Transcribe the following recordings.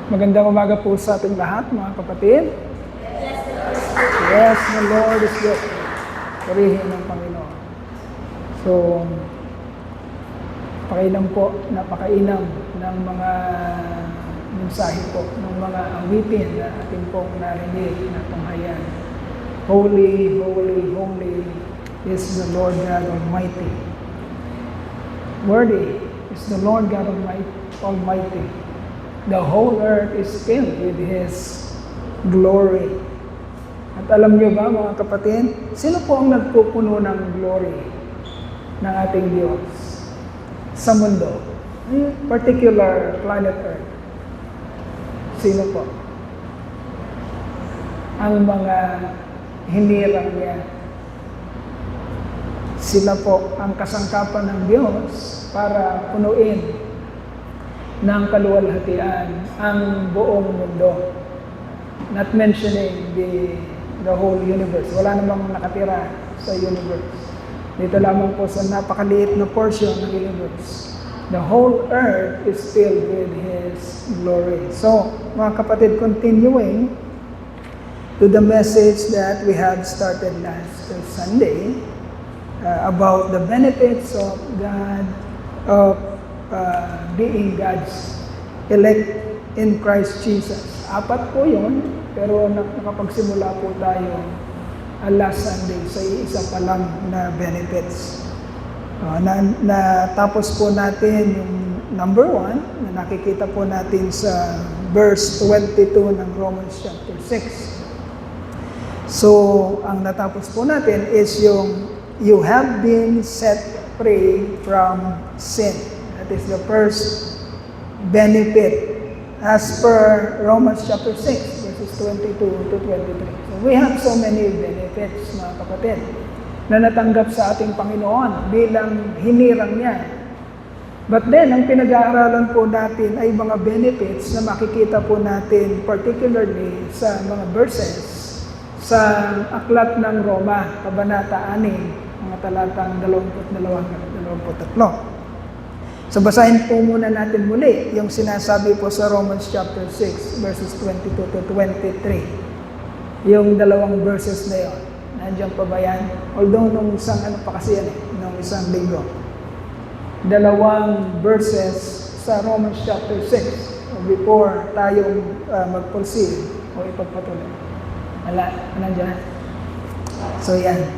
Magandang umaga po sa ating lahat, mga kapatid. Yes, the Lord is good. Purihin ng Panginoon. So, napakainam ng mga mensahe po, ng mga awitin na ating pong narinig na tunghayan. Holy, holy, holy is the Lord God Almighty. Worthy is the Lord God Almighty. The whole earth is filled with His glory. At alam niyo ba, mga kapatid, sino po ang nagpupuno ng glory ng ating Diyos sa mundo? Particular planet Earth. Sino po? Ang mga hinirang niya. Sila po ang kasangkapan ng Diyos para punuin ng kaluwalhatian ang buong mundo. Not mentioning the whole universe. Wala namang nakatira sa universe. Dito lamang po sa napakaliit na portion ng universe. The whole earth is filled with His glory. So, mga kapatid, continuing to the message that we have started last Sunday about the benefits of God, being God's elect in Christ Jesus. 4 po yun, pero nakapagsimula po tayo last Sunday sa isa pa lang na benefits. Natapos po natin yung number 1 na nakikita po natin sa verse 22 ng Romans chapter 6. So, ang natapos po natin is yung you have been set free from sin. That is the first benefit as per Romans chapter 6, verses 22 to 23. So we have so many benefits, mga kapatid, na natanggap sa ating Panginoon bilang hinirang niya. But then, ang pinag-aaralan po natin ay mga benefits na makikita po natin particularly sa mga verses sa Aklat ng Roma, Kabanata 6, mga talatang 22-23. So basahin po muna natin muli yung sinasabi po sa Romans chapter 6, verses 22 to 23. Yung dalawang verses na yun. Nandiyan pa ba yan? Although nung isang nung isang linggo. Dalawang verses sa Romans chapter 6 before tayong mag-proceed o ipagpatuloy. Nandiyan. So yan.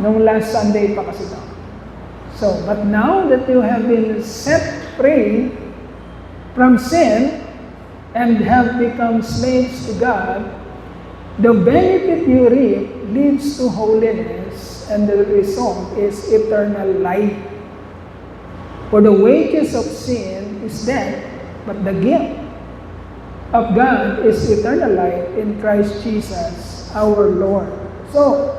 Nung last Sunday pa kasi ito. So, but now that you have been set free from sin and have become slaves to God, the benefit you reap leads to holiness, and the result is eternal life. For the wages of sin is death, but the gift of God is eternal life in Christ Jesus our Lord. So,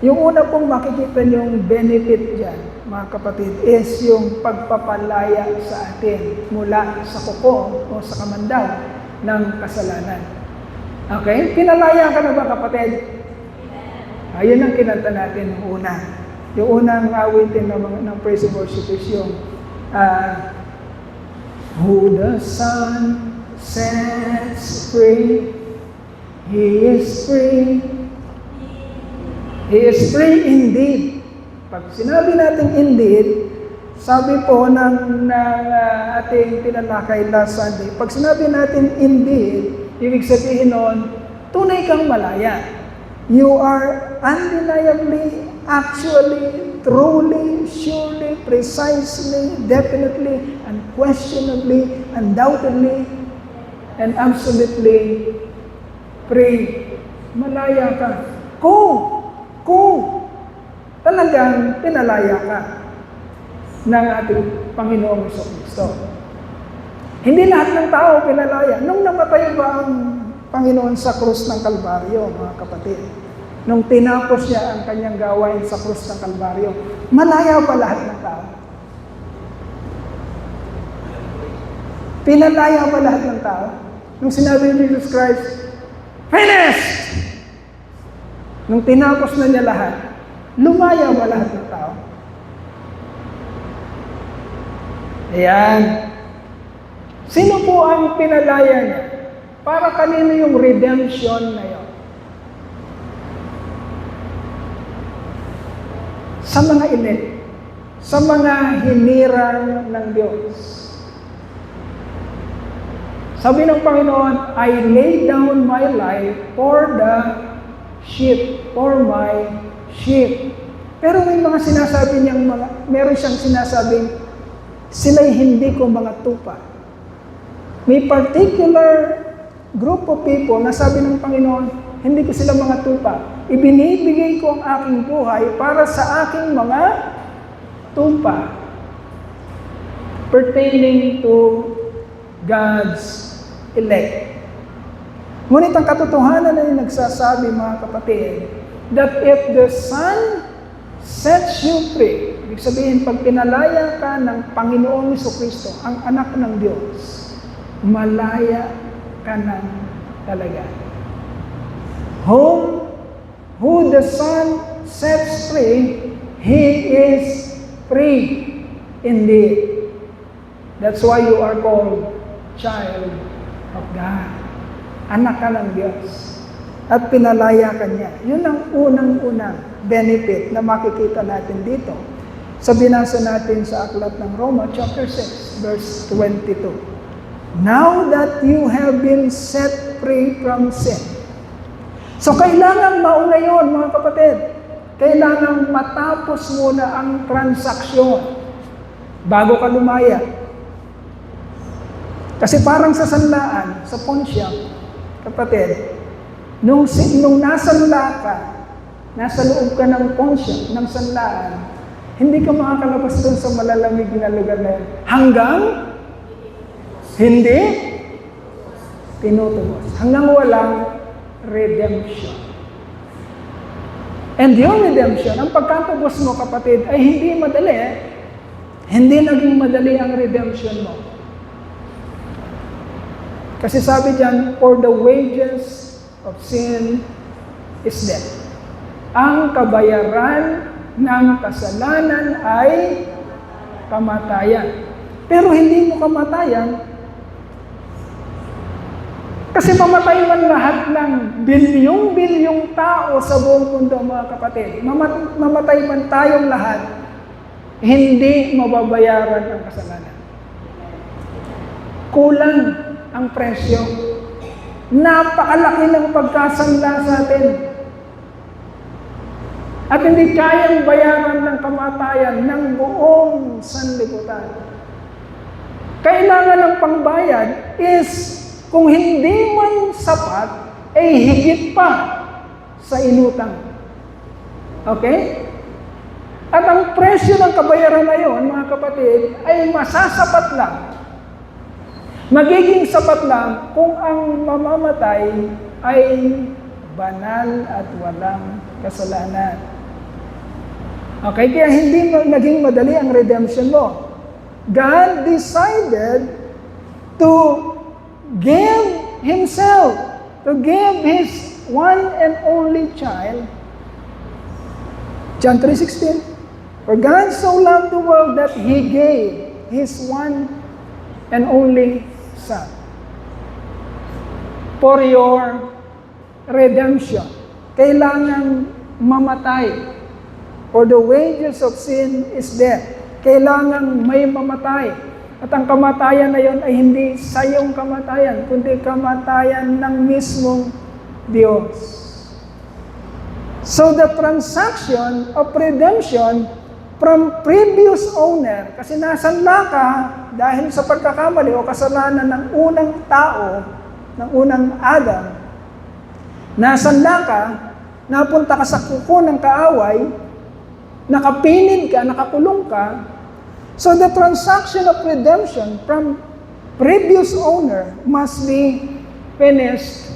yung una pong makikita niyong benefit dyan, mga kapatid, is yung pagpapalaya sa atin mula sa kuko o sa kamandaw ng kasalanan. Okay? Pinalaya ka na ba, kapatid? Ayun ang kinanta natin ng una. Yung unang awitin ng praise and worship is yung who the Son sets free, He is free. He is free indeed. Pag sinabi natin indeed, sabi po ng ating tinalakay last Sunday, pag sinabi natin indeed, ibig sabihin nun, tunay kang malaya. You are undeniably, actually, truly, surely, precisely, definitely, unquestionably, undoubtedly, and absolutely free. Malaya ka. Kung talagang pinalaya ka ng ating Panginoong Jesucristo. Hindi lahat ng tao pinalaya. Nung namatay ba ang Panginoon sa krus ng Kalbaryo, mga kapatid? Nung tinapos niya ang kanyang gawain sa krus ng Kalbaryo, malaya ba lahat ng tao? Pinalaya ba lahat ng tao? Nung sinabi ni Jesus Christ, finished! Nung tinapos na niya lahat, lumaya ba lahat ng tao? Ayan. Sino po ang pinalaya niya? Para kanino yung redemption na yun? Sa mga elect, sa mga hinirang ng Diyos. Sabi ng Panginoon, I lay down my life for the sheep, for my sheep. Pero may mga sinasabi niyang meron siyang sinasabing, sila'y hindi ko mga tupa. May particular group of people na sabi ng Panginoon, hindi ko sila mga tupa. Ibinibigay ko ang aking buhay para sa aking mga tupa pertaining to God's elect. Ngunit ang katotohanan ay nagsasabi, mga kapatid, that if the Son sets you free, ibig sabihin, pag pinalaya ka ng Panginoong Jesucristo, ang anak ng Diyos, malaya ka na talaga. Who the Son sets free, he is free indeed. That's why you are called child of God. Anak ka ng Diyos. At pinalaya ka niya. Yun ang unang-unang benefit na makikita natin dito. Sa binasa natin sa aklat ng Roma, chapter 6, verse 22. Now that you have been set free from sin. So kailangan mauna yun, mga kapatid. Kailangan matapos muna ang transaksyon bago ka lumaya. Kasi parang sa sanlaan, sa Pontiac, kapatid, nung nasanla ka, nasa loob ka ng Pontiac, ng sanlaan, hindi ka makakalabas doon sa malalamig na lugar na yun. Hanggang hindi tinutubos. Hanggang walang redemption. And yung redemption, ang pagkatubos mo, kapatid, ay hindi madali. Hindi naging madali ang redemption mo. Kasi sabi dyan, for the wages of sin is death. Ang kabayaran ng kasalanan ay kamatayan. Pero hindi mo kamatayan kasi mamatay man lahat ng bilyong-bilyong tao sa buong mundo, mga kapatid. Mamatay man tayong lahat, hindi mababayaran ang kasalanan. Kulang ang presyo. Napakalaki ng pagkasanla sa atin. At hindi kayang bayaran ng kamatayan ng buong sanlibutan. Kailangan ng pangbayad is, kung hindi man sapat, ay higit pa sa inutang. Okay? At ang presyo ng kabayaran na yun, mga kapatid, ay masasapat lang. Magiging sapat lang kung ang mamamatay ay banal at walang kasalanan. Okay? Kaya hindi naging madali ang redemption mo. God decided to give Himself, to give His one and only child. John 3:16. For God so loved the world that He gave His one and only Son. For your redemption, kailangan mamatay. For the wages of sin is death. Kailangan may mamatay. At ang kamatayan na yon ay hindi sa iyong kamatayan, kundi kamatayan ng mismong Diyos. So the transaction of redemption from previous owner, kasi nasanla ka dahil sa pagkakamali o kasalanan ng unang tao, ng unang Adam, nasanla ka, napunta ka sa kuko ng kaaway, nakapinid ka, nakakulong ka. So the transaction of redemption from previous owner must be finished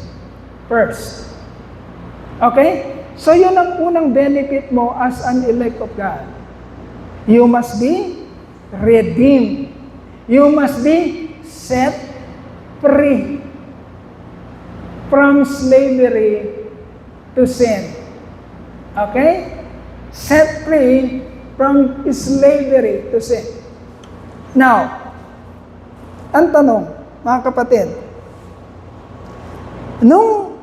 first. Okay? So yun ang unang benefit mo as an elect of God. You must be redeemed. You must be set free from slavery to sin. Okay? Set free from slavery to sin. Now, ang tanong, mga kapatid, nung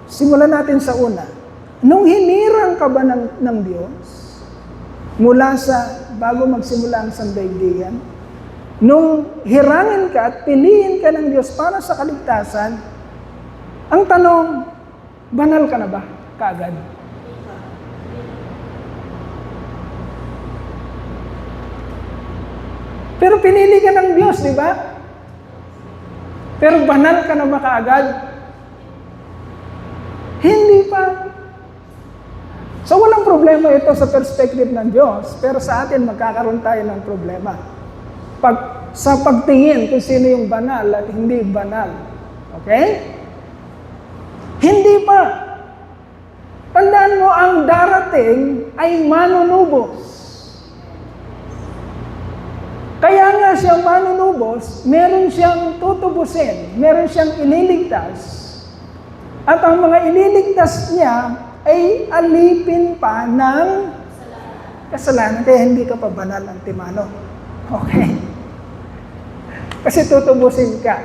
simulan natin sa una, nung hinirang ka ba ng Diyos, mula sa bago magsimula ang sandaigdigan, nung hirangin ka at piliin ka ng Diyos para sa kaligtasan, ang tanong, banal ka na ba kaagad? Pero pinili ka ng Diyos, di ba? Pero banal ka na ba kaagad? Hindi pa. So walang problema ito sa perspective ng Diyos, pero sa atin magkakaroon tayo ng problema. Sa pagtingin kung sino yung banal at hindi banal. Okay? Hindi pa. Tandaan mo, ang darating ay manunubos. Kaya nga siya manunubos, meron siyang tutubusin, meron siyang ililigtas. At ang mga ililigtas niya ay alipin pa ng kasalanan. Kaya hindi ka pa banal, Antimano. Okay? Kasi tutubusin ka.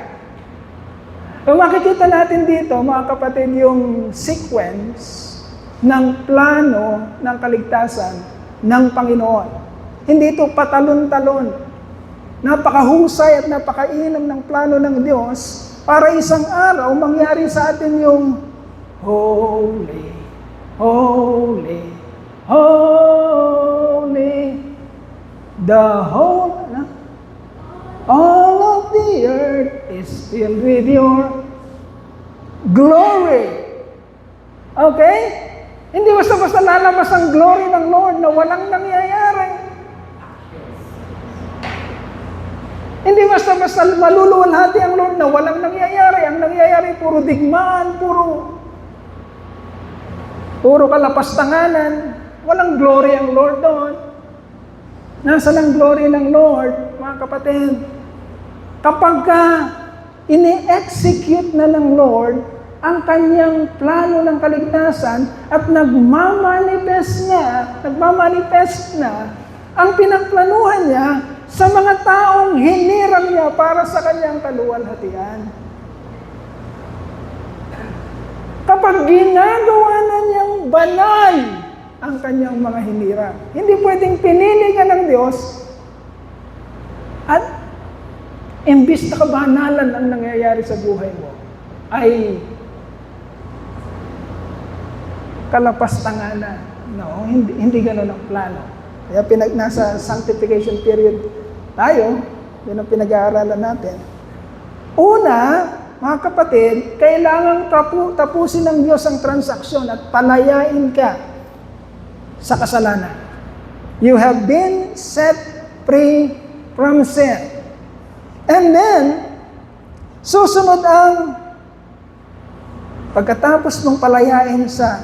Kung makikita natin dito, mga kapatid, yung sequence ng plano ng kaligtasan ng Panginoon. Hindi ito patalon-talon. Napakahusay at napakainam ng plano ng Diyos para isang araw mangyari sa atin yung Holy, Holy, Holy, the whole, all of the earth is filled with your glory. Okay? Hindi basta-basta lalabas ang glory ng Lord na walang nangyayari. Hindi basta-basta maluluwalhati ang Lord na walang nangyayari. Ang nangyayari, puro digmaan, puro kalapastanganan. Walang glory ang Lord doon. Nasaan ang glory ng Lord, mga kapatid? Kapag ini-execute na ng Lord ang kanyang plano ng kaligtasan at nagmamanifest na ang pinagplanuhan niya sa mga taong hinirang niya para sa kanyang kaluwalhatian. Kapag ginagawa na niyang banal ang kanyang mga hinirang, hindi pwedeng pinili ka ng Diyos at imbis na kabanalan ang nangyayari sa buhay mo, ay kalapastanganan. No, hindi ganun ang plano. Kaya nasa sanctification period tayo, yun ang pinag-aaralan natin. Una, mga kapatid, kailangang tapusin ng Diyos ang transaksyon at palayain ka sa kasalanan. You have been set free from sin. And then, susunod ang pagkatapos mong palayain sa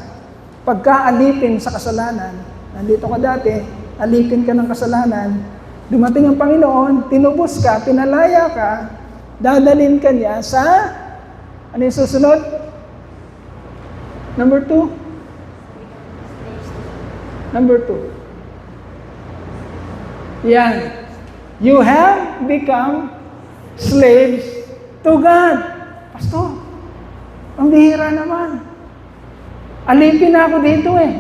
pagkaalipin sa kasalanan, nandito ka dati, alipin ka ng kasalanan, dumating ang Panginoon, tinubos ka, pinalaya ka, dadalhin ka niya sa, ano yung susunod? Number 2? Number 2. Yan. You have become slaves to God. Pastor, ang bihira naman. Alipin na ako dito eh.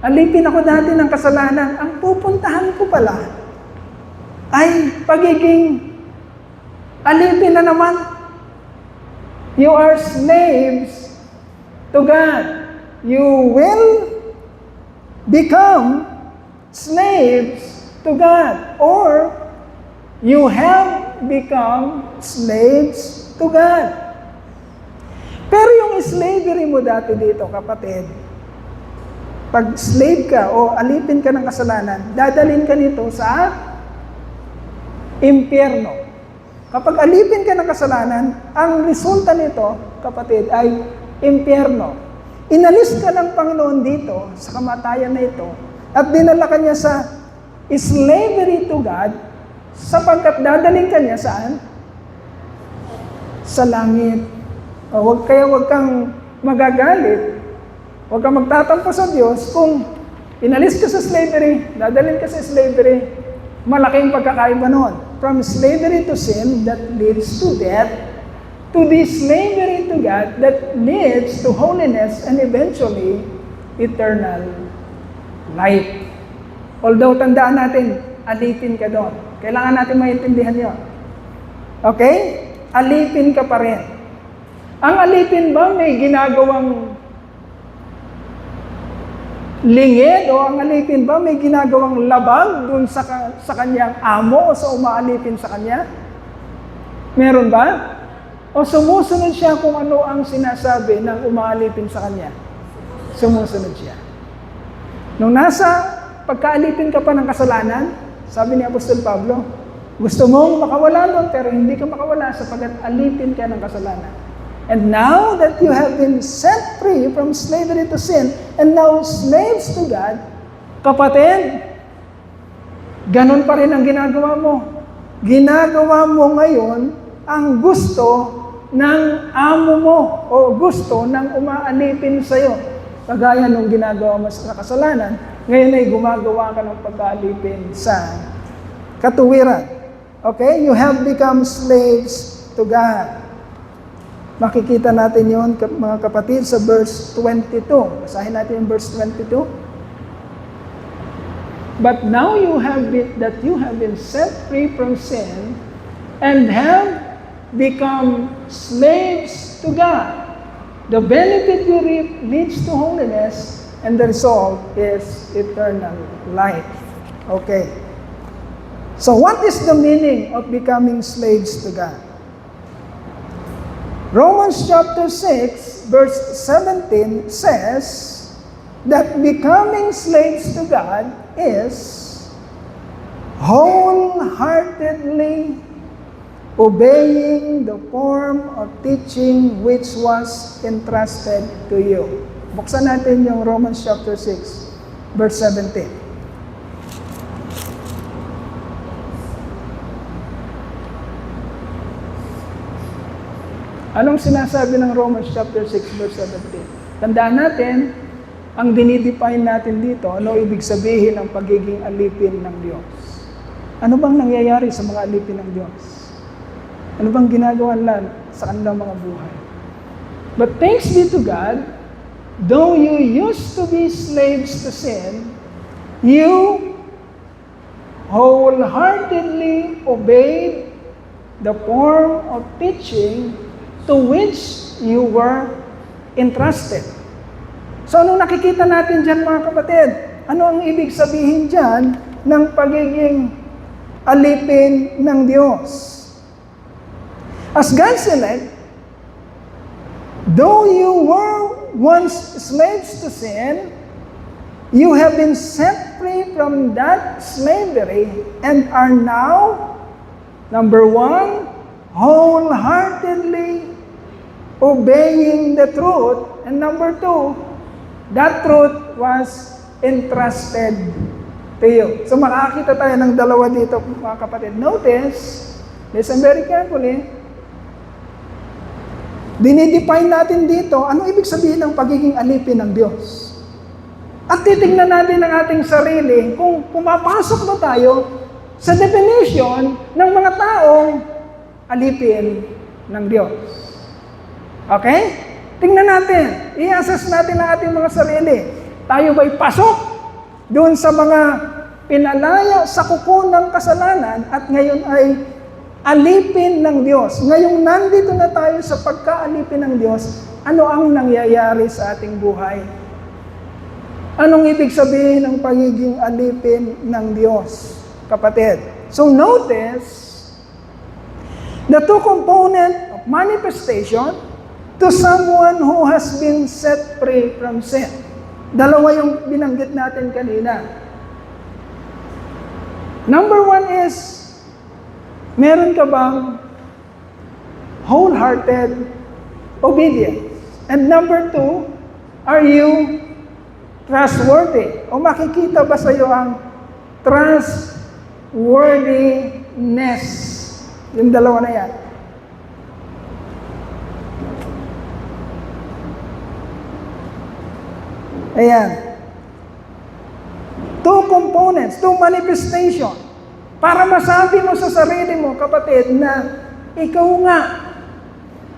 Alipin ako dati ng kasalanan. Ang pupuntahan ko pala ay pagiging alipin na naman. You are slaves to God. You will become slaves to God. Or you have become slaves to God. Pero yung slavery mo dati dito, kapatid, pag slave ka o alipin ka ng kasalanan, dadalhin ka nito sa impyerno. Kapag alipin ka ng kasalanan, ang resulta nito, kapatid, ay impyerno. Inalis ka ng Panginoon dito sa kamatayan na ito at dinala ka niya sa slavery to God sapagkat dadalhin ka niya saan? Sa langit. Kaya huwag kang magagalit. Huwag kang magtatampo sa Diyos kung inalis ka sa slavery, dadalhin ka sa slavery, malaking pagkakaiba noon. from slavery to sin that leads to death, to the slavery to God that leads to holiness and eventually eternal life. Although tandaan natin, alipin ka doon. Kailangan natin maintindihan yun. Okay? Alipin ka pa rin. Ang alipin ba may ginagawang lingid o ang alipin ba may ginagawang labag dun sa kanyang amo o sa umaalipin sa kanya? Meron ba? O sumusunod siya kung ano ang sinasabi ng umaalipin sa kanya? Sumusunod siya. Nung nasa pagkaalipin ka pa ng kasalanan, sabi ni Apostol Pablo, gusto mong makawala doon pero hindi ka makawala sapagkat alipin ka ng kasalanan. And now that you have been set free from slavery to sin, and now slaves to God, kapatid, ganun pa rin ang ginagawa mo. Ginagawa mo ngayon ang gusto ng amo mo o gusto ng umaalipin sa'yo. Kagaya nung ginagawa mo sa kasalanan, ngayon ay gumagawa ka ng pag-aalipin sa katuwiran. Okay? You have become slaves to God. Makikita natin yun, mga kapatid, sa verse 22. Basahin natin yung verse 22. But now you have been set free from sin and have become slaves to God. The benefit you reap leads to holiness, and the result is eternal life. Okay. So what is the meaning of becoming slaves to God? Romans chapter 6, verse 17 says that becoming slaves to God is wholeheartedly obeying the form of teaching which was entrusted to you. Buksan natin yung Romans chapter 6, verse 17. Anong sinasabi ng Romans chapter 6, verse 17? Tandaan natin, ang dinidefine natin dito, ano ibig sabihin ng pagiging alipin ng Diyos? Ano bang nangyayari sa mga alipin ng Diyos? Ano bang ginagawa nila sa kanilang mga buhay? But thanks be to God, though you used to be slaves to sin, you wholeheartedly obeyed the form of teaching to which you were entrusted. So, anong nakikita natin dyan, mga kapatid? Ano ang ibig sabihin dyan ng pagiging alipin ng Diyos? As God's elect, though you were once slaves to sin, you have been set free from that slavery and are now, number one, wholeheartedly obeying the truth, and number two, that truth was entrusted to you. So makakita tayo ng dalawa dito, mga kapatid. Notice, listen very carefully, dinidefine natin dito, ano ibig sabihin ng pagiging alipin ng Diyos? At titignan natin ang ating sarili kung pumapasok ba tayo sa definition ng mga taong alipin ng Diyos. Okay? Tingnan natin. I-assess natin ang ating mga sarili. Tayo ba'y pasok doon sa mga pinalaya sa kuko ng kasalanan at ngayon ay alipin ng Diyos? Ngayong nandito na tayo sa pagkaalipin ng Diyos, ano ang nangyayari sa ating buhay? Anong ibig sabihin ng pagiging alipin ng Diyos, kapatid? So notice, the two components of manifestation to someone who has been set free from sin. Dalawa yung binanggit natin kanina. Number one is, meron ka bang wholehearted obedience? And number two, are you trustworthy? O makikita ba sa iyo ang trustworthiness? Yung dalawa na yan. Ayan. Two components, two manifestations Para masabi mo sa sarili mo, kapatid, na ikaw nga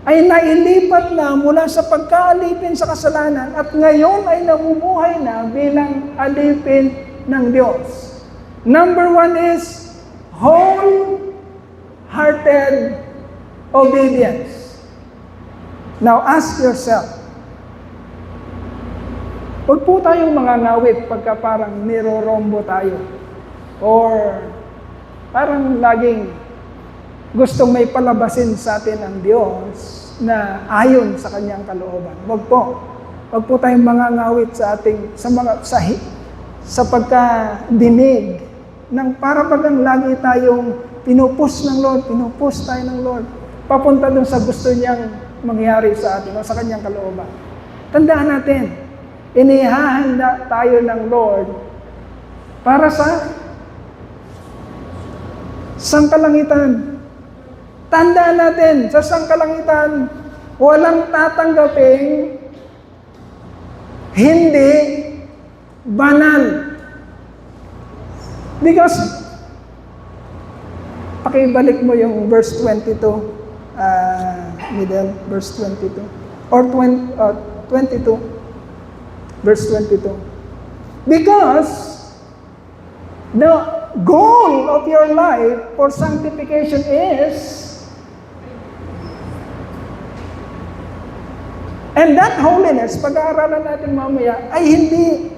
ay nailipat na mula sa pagkaalipin sa kasalanan at ngayon ay namumuhay na bilang alipin ng Diyos. Number 1 is wholehearted obedience. Now ask yourself, huwag po tayong mga ngawit pagka parang nirorombo tayo or parang laging gustong may palabasin sa atin ang Diyos na ayon sa kanyang kalooban. Wag po. Wag po tayong mga ngawit sa ating sa pagkadinig ng para bagang lagi tayong pinupus ng Lord, pinupus tayo ng Lord. Papunta dun sa gusto niyang mangyari sa atin o sa kanyang kalooban. Tandaan natin, inihahanda tayo ng Lord para sa sangkalangitan. Tandaan natin, sa sangkalangitan, walang tatanggaping hindi banal. Because, pakibalik mo yung verse 22, middle, verse 22, or 22, verse 22. Because, the goal of your life for sanctification is, and that holiness, pag-aaralan natin mamaya, ay hindi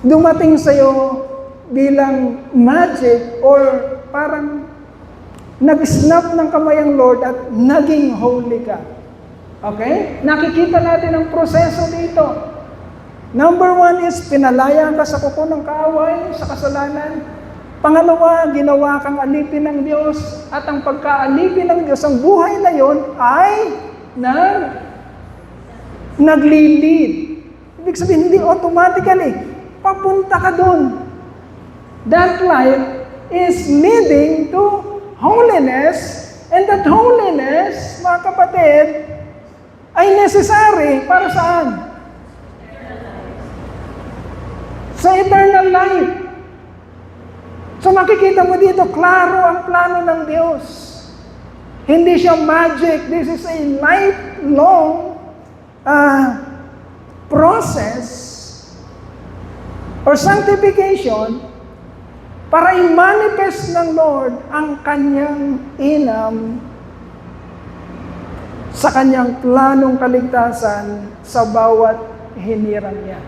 dumating sa'yo bilang magic or parang nag-snap ng kamay ang Lord at naging holy ka. Okay? Nakikita natin ang proseso dito. Number 1 is pinalaya ka sa kuko ng kaaway, sa kasalanan. Pangalawa, ginawa kang alipin ng Diyos. At ang pagkaalipin ng Diyos, ang buhay na yon ay naglilid. Ibig sabihin, hindi automatically. Papunta ka doon. That life is leading to holiness. And that holiness, mga kapatid, ay necessary para saan? Sa eternal life. So makikita mo dito, klaro ang plano ng Diyos. Hindi siya magic. This is a lifelong process or sanctification para i-manifest ng Lord ang kanyang inam sa kanyang planong kaligtasan sa bawat hinirang niya.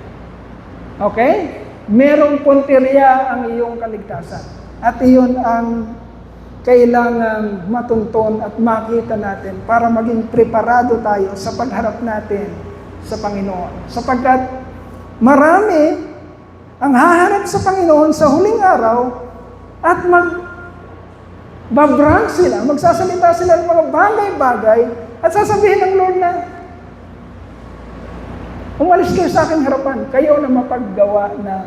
Okay? Merong punteriya ang iyong kaligtasan. At iyon ang kailangang matunton at makita natin para maging preparado tayo sa pagharap natin sa Panginoon. Sapagkat marami ang haharap sa Panginoon sa huling araw at magbabrag sila, magsasalita sila ng mga bagay-bagay at sasabihin ng Lord na, umalis kayo sa aking harapan, kayo na mapaggawa ng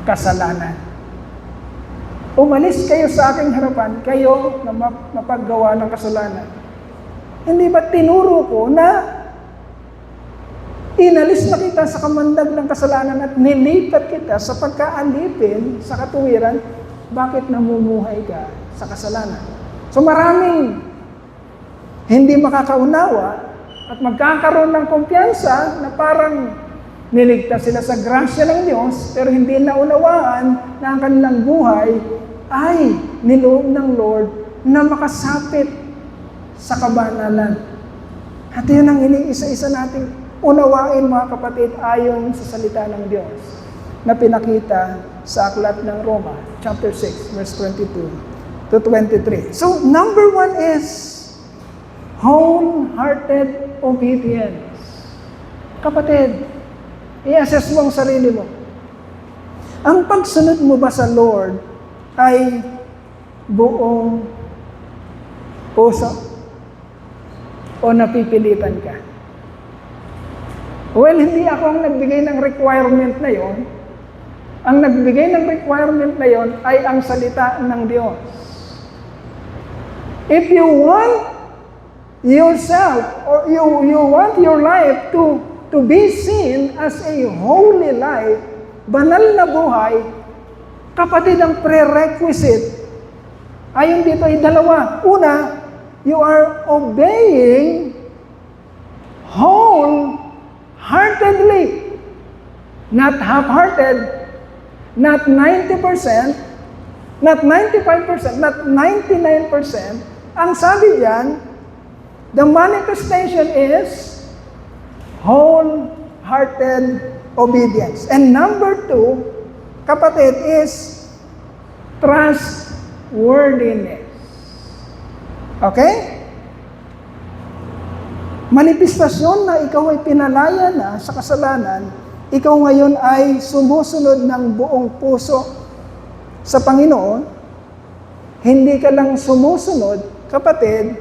kasalanan. Umalis kayo sa aking harapan, kayo na mapaggawa ng kasalanan. Hindi ba tinuro ko na inalis na kita sa kamandag ng kasalanan at nilipat kita sa pagkaalipin sa katuwiran, bakit namumuhay ka sa kasalanan? So maraming hindi makakaunawa at magkakaroon ng kumpiyansa na parang niligtas sila sa grasya ng Diyos, pero hindi naunawaan na ang kanilang buhay ay niloob ng Lord na makasapit sa kabanalan. At yun ang iniisa-isa nating unawain, mga kapatid, ayon sa salita ng Diyos na pinakita sa aklat ng Roma, chapter 6, verse 22 to 23. So, number 1 is wholehearted obedience. Kapatid, i-assess mo ang sarili mo. Ang pagsunod mo ba sa Lord ay buong puso o napipilitan ka? Well, hindi ako ang nagbigay ng requirement na yon. Ang nagbigay ng requirement na yon ay ang salita ng Diyos. If you want yourself or you want your life to be seen as a holy life, banal na buhay, Kapatid, ang prerequisite, ayon dito ay dalawa. Una, you are obeying wholeheartedly. Not half-hearted, not 90%, not 95%, not 99%. Ang sabi diyan, the manifestation is wholehearted obedience. And number 2, kapatid, is trustworthiness. Okay? Manifestasyon na ikaw ay pinalaya na sa kasalanan, ikaw ngayon ay sumusunod ng buong puso sa Panginoon, hindi ka lang sumusunod, kapatid,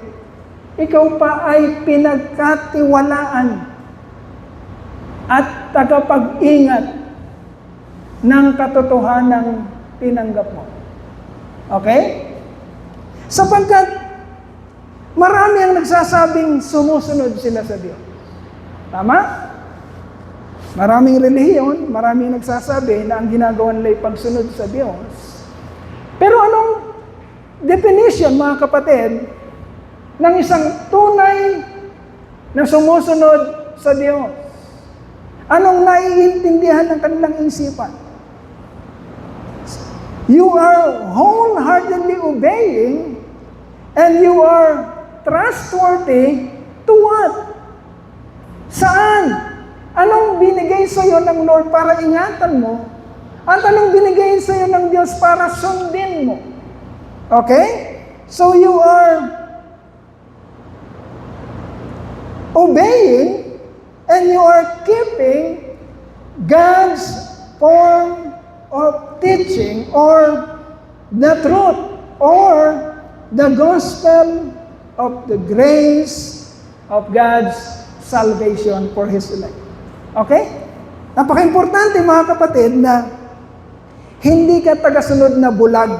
ikaw pa ay pinagkatiwalaan at tagapag-ingat ng katotohanang tinanggap mo. Okay? Sapagkat marami ang nagsasabing sumusunod sila sa Diyos. Tama? Maraming relihiyon, maraming nagsasabi na ang ginagawa nila ay pagsunod sa Diyos. Pero anong definition, mga kapatid, ng isang tunay na sumusunod sa Diyos? Anong naiintindihan ng kanilang isipan? You are wholeheartedly obeying and you are trustworthy to what? Saan? Anong binigay sa iyo ng Lord para ingatan mo? At anong binigay sa iyo ng Diyos para sundin mo? Okay? So you are obeying and you are keeping God's form of teaching or the truth or the gospel of the grace of God's salvation for His elect. Okay? Napaka-importante, mga kapatid, na hindi ka tagasunod na bulag.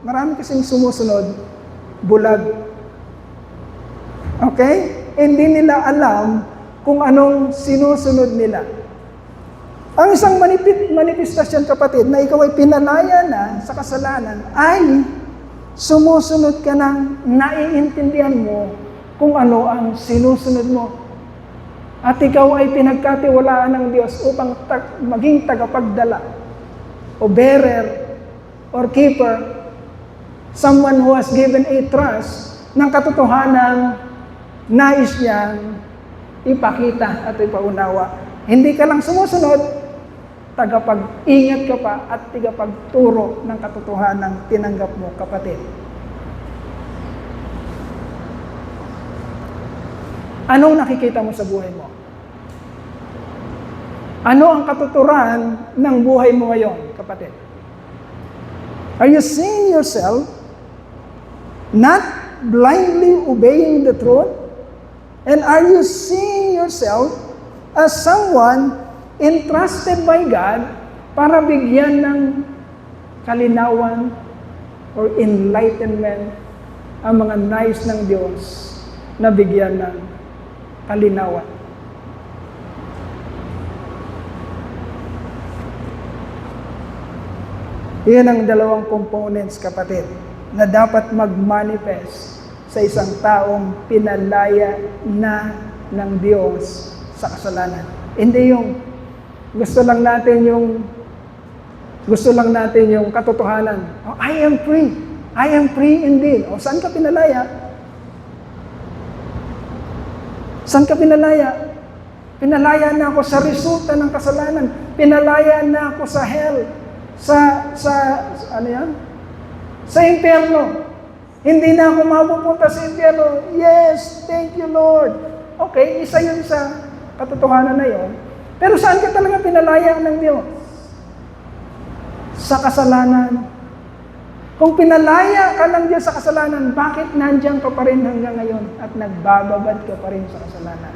Marami kasing sumusunod, bulag. Okay? Hindi nila alam kung anong sinusunod nila. Ang isang manifestasyon, kapatid, na ikaw ay pinalaya na sa kasalanan, ay sumusunod ka ng naiintindihan mo kung ano ang sinusunod mo. At ikaw ay pinagkatiwalaan ng Diyos upang maging tagapagdala o bearer or keeper, someone who has given a trust ng katotohanan nais niyang ipakita at ipaunawa. Hindi ka lang sumusunod, tagapag-ingat ka pa at tagapagturo ng katotohanan tinanggap mo, kapatid. Anong nakikita mo sa buhay mo? Ano ang katuturan ng buhay mo ngayon, kapatid? Are you seeing yourself not blindly obeying the truth? And are you seeing yourself as someone entrusted by God para bigyan ng kalinawan or enlightenment ang mga nais ng Diyos na bigyan ng kalinawan? Iyan ang dalawang components, kapatid, na dapat mag-manifest sa isang taong pinalaya na ng Diyos sa kasalanan. Hindi yung gusto lang natin yung katotohanan. Oh, I am free. I am free indeed. O, saan ka pinalaya? Saan ka pinalaya? Pinalaya na ako sa resulta ng kasalanan. Pinalaya na ako sa hell. Ano yan? Sa impyerno. Hindi na ako mapupunta sa impyerno. Yes, thank you, Lord. Okay, isa yun sa katotohanan na yun. Pero saan ka talaga pinalaya ng Diyos? Sa kasalanan. Kung pinalaya ka ng Diyos sa kasalanan, bakit nandiyan ka pa rin hanggang ngayon at nagbababad ka pa rin sa kasalanan?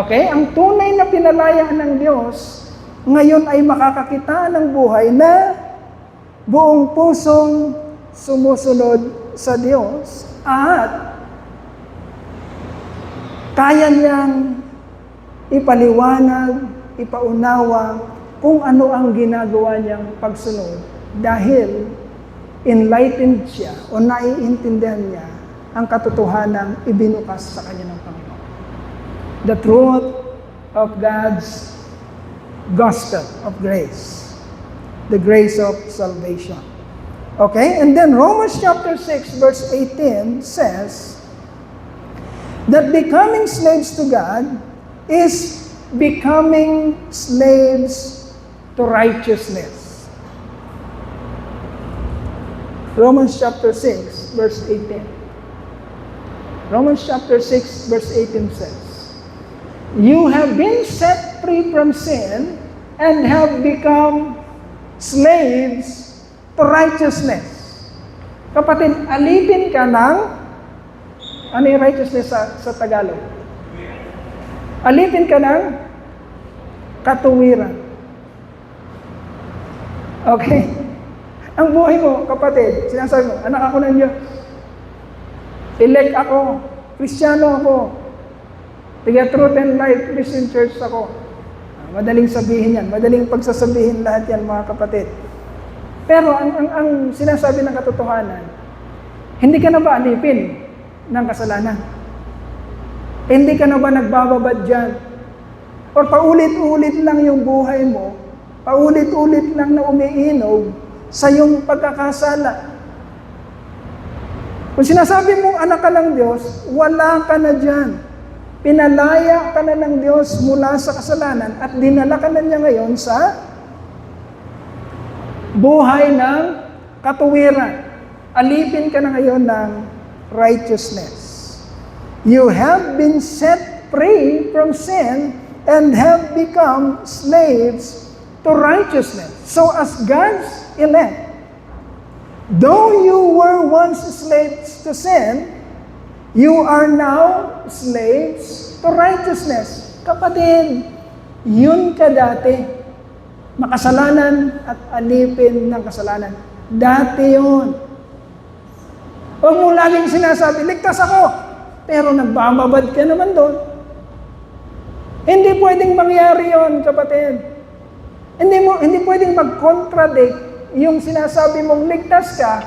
Okay? Ang tunay na pinalaya ng Diyos, ngayon ay makakakita ng buhay na buong pusong sumusunod sa Diyos at kaya niyang ipaliwanag, ipaunawa kung ano ang ginagawa niyang pagsunod dahil enlightened siya o naiintindihan niya ang katotohanang ibinukas sa kanya ng Panginoon. The truth of God's gospel of grace. The grace of salvation. Okay? And then Romans chapter 6 verse 18 says that becoming slaves to God is becoming slaves to righteousness. Romans chapter 6 verse 18. Romans chapter 6 verse 18 says, you have been set free from sin and have become slaves to righteousness. Kapatid, alipin ka ng, ano yung righteousness sa Tagalog? Alipin ka ng katuwiran. Okay? Ang buhay mo, kapatid, sinasabi mo, anak ako ng Diyos. Elect ako. Kristiyano ako. Tiga Truth and Life Christian Church ako. Madaling sabihin yan. Madaling pagsasabihin lahat yan, mga kapatid. Pero ang sinasabi ng katotohanan, hindi ka na ba alipin ng kasalanan? Hindi ka na ba nagbababad dyan? Or paulit-ulit lang yung buhay mo, paulit-ulit lang na umiinog sa iyong pagkakasala. Kung sinasabi mong anak ka ng Diyos, wala ka na dyan. Pinalaya ka na ng Diyos mula sa kasalanan at dinala ka na niya ngayon sa buhay ng katuwiran. Alipin ka na ngayon ng righteousness. You have been set free from sin and have become slaves to righteousness. So as God's elect, though you were once slaves to sin, you are now slaves to righteousness. Kapatid, yun ka dati. Makasalanan at alipin ng kasalanan. Dati yun. Huwag mo laging sinasabi, ligtas ako. Pero nagbababad ka naman doon. Hindi pwedeng mangyari yun, kapatid. Hindi pwedeng mag-contradict yung sinasabi mong ligtas ka,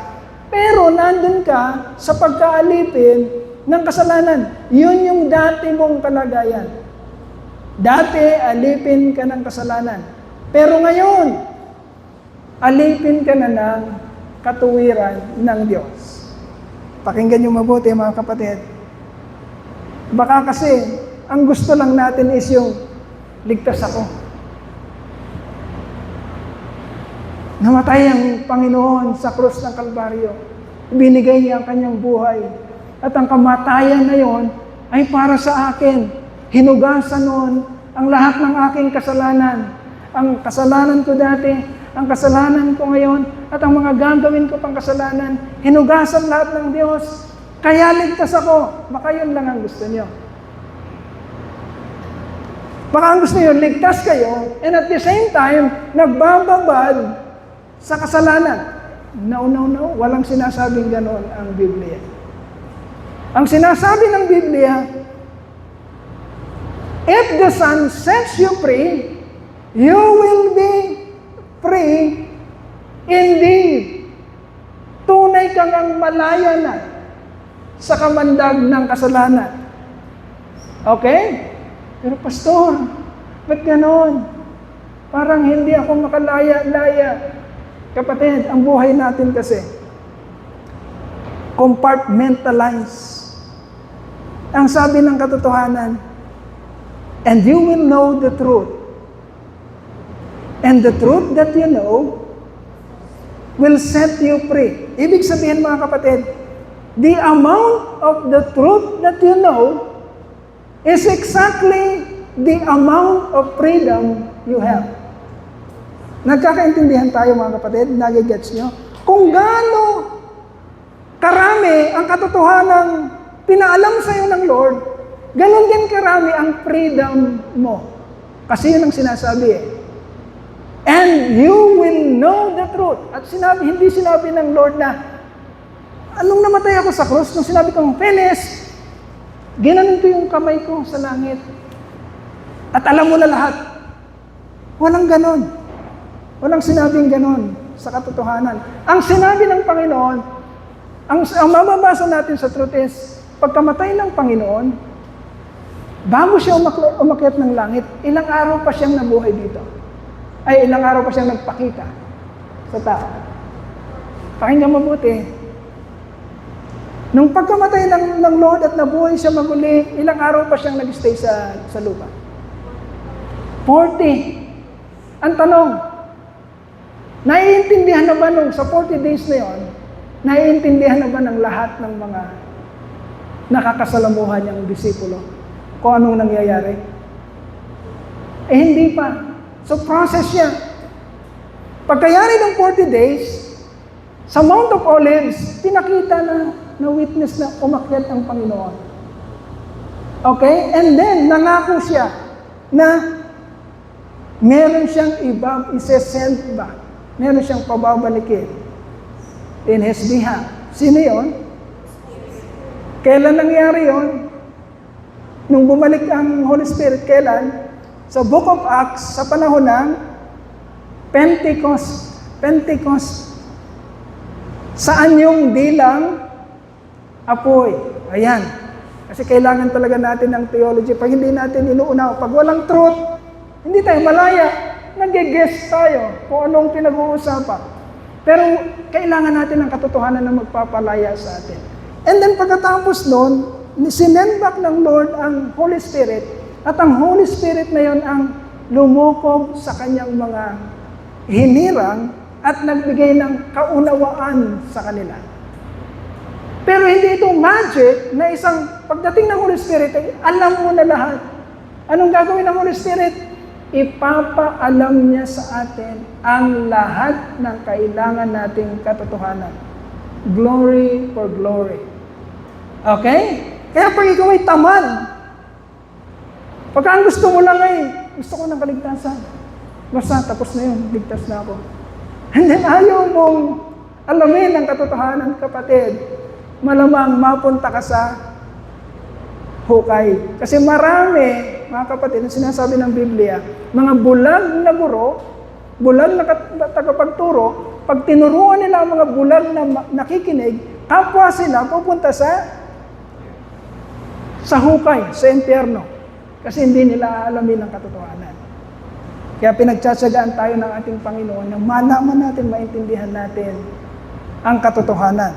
pero nandun ka sa pagkaalipin ng kasalanan. Yun yung dati mong kalagayan. Dati, alipin ka ng kasalanan. Pero ngayon, alipin ka na ng katuwiran ng Diyos. Pakinggan niyo mabuti, mga kapatid. Baka kasi, ang gusto lang natin is yung ligtas ako. Namatay ang Panginoon sa krus ng Kalbaryo. Binigay niya ang kanyang buhay. At ang kamatayan na yon ay para sa akin. Hinugasan noon ang lahat ng aking kasalanan. Ang kasalanan ko dati, ang kasalanan ko ngayon, at ang mga gagawin ko pang kasalanan, hinugasan lahat ng Diyos. Kaya ligtas ako. Baka yun lang ang gusto niyo. Baka ang gusto niyo, ligtas kayo, and at the same time, nagbababad sa kasalanan. No. Walang sinasabing ganon ang Biblia. Ang sinasabi ng Biblia, if the Son sets you free, you will be free indeed. Tunay kang ang malaya na sa kamandag ng kasalanan. Okay? Pero pastor, ba't ganon? Parang hindi ako makalaya-laya. Kapatid, ang buhay natin kasi, compartmentalize. Ang sabi ng katotohanan, and you will know the truth. And the truth that you know will set you free. Ibig sabihin, mga kapatid, the amount of the truth that you know is exactly the amount of freedom you have. Nagkakaintindihan tayo, mga kapatid? Nagigets nyo? Kung gaano karami ang katotohanang pinaalam sa iyo ng Lord, ganon din karami ang freedom mo. Kasi yun ang sinasabi eh. And you will know the truth. At hindi sinabi ng Lord na, anong namatay ako sa krus? Nung sinabi kong, Penes, ginanon ko yung kamay ko sa langit. At alam mo na lahat. Walang ganon. Walang sinabing ganon sa katotohanan. Ang sinabi ng Panginoon, ang mababasa natin sa truth is, pagkamatay ng Panginoon, bago siya umakyat ng langit, ilang araw pa siyang nabuhay dito. Ay, ilang araw pa siyang nagpakita sa tao. Pakinggan mabuti. Nung pagkamatay ng Lord at nabuhay siya maguli, ilang araw pa siyang nag-stay sa lupa? 40. Ang tanong, naiintindihan na ba nung sa 40 days na yon, naiintindihan na ba ng lahat ng mga nakakasalamuhan niyang disipulo kung anong nangyayari? Eh hindi pa. So process siya. Pagkayari ng 40 days, sa Mount of Olives, pinakita na witness na umakyat ang Panginoon. Okay? And then, nangako siya na meron siyang isesend back. Meron siyang pababalikin in His behalf. Sino yun? Kailan nangyari yun? Nung bumalik ang Holy Spirit, kailan? Sa Book of Acts, sa panahon ng Pentecost. Saan yung dilang apoy? Ayan. Kasi kailangan talaga natin ng theology. Pag hindi natin inuunaw, pag walang truth, hindi tayo malaya. Nag-guess tayo kung anong pinag-uusapan. Pero kailangan natin ng katotohanan na magpapalaya sa atin. And then pagkatapos nun, sinend back ng Lord ang Holy Spirit, at ang Holy Spirit na yon ang lumukob sa kanyang mga hinirang at nagbigay ng kaunawaan sa kanila. Pero hindi ito magic na pagdating ng Holy Spirit, ay alam mo na lahat. Anong gagawin ng Holy Spirit? Ipapaalam niya sa atin ang lahat ng kailangan nating katotohanan. Glory for glory. Okay? Kaya pag ikaw ay tamad, pagka ang gusto mo lang ay, gusto ko ng kaligtasan. Basta, tapos na yun, ligtas na ako. And then ayaw mong alamin ang katotohanan, kapatid. Malamang mapunta ka sa hukay. Kasi marami, mga kapatid, ang sinasabi ng Biblia, mga bulag na guro, bulag na tagapagturo, pag tinuruan nila ang mga bulag na nakikinig, kapwa sila pupunta sa hukay, sa impyerno. Kasi hindi nila alamin ang katotohanan. Kaya pinagtsatsagaan tayo ng ating Panginoon na malaman natin, maintindihan natin ang katotohanan.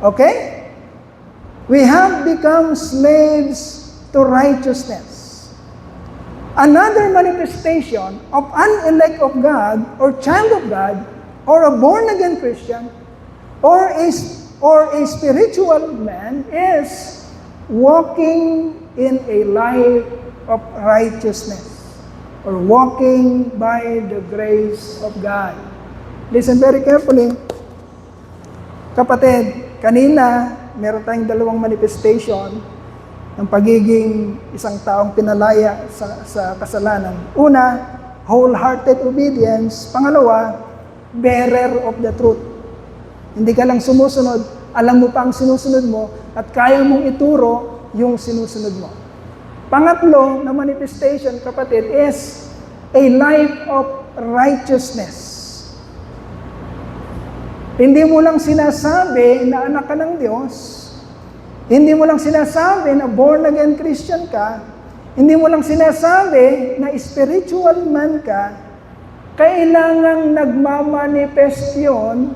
Okay? We have become slaves to righteousness. Another manifestation of an elect of God, or child of God, or a born-again Christian, or a spiritual man is walking in a life of righteousness, or walking by the grace of God. Listen very carefully. Kapatid, kanina, meron tayong dalawang manifestation ng pagiging isang taong pinalaya sa kasalanan. Una, wholehearted obedience. Pangalawa, bearer of the truth. Hindi ka lang sumusunod, alam mo pa ang sinusunod mo, at kaya mong ituro yung sinusunod mo. Pangatlo na manifestation, kapatid, is a life of righteousness. Hindi mo lang sinasabi na anak ka ng Diyos, hindi mo lang sinasabi na born-again Christian ka, hindi mo lang sinasabi na spiritual man ka, kailangang nagmamanifest yun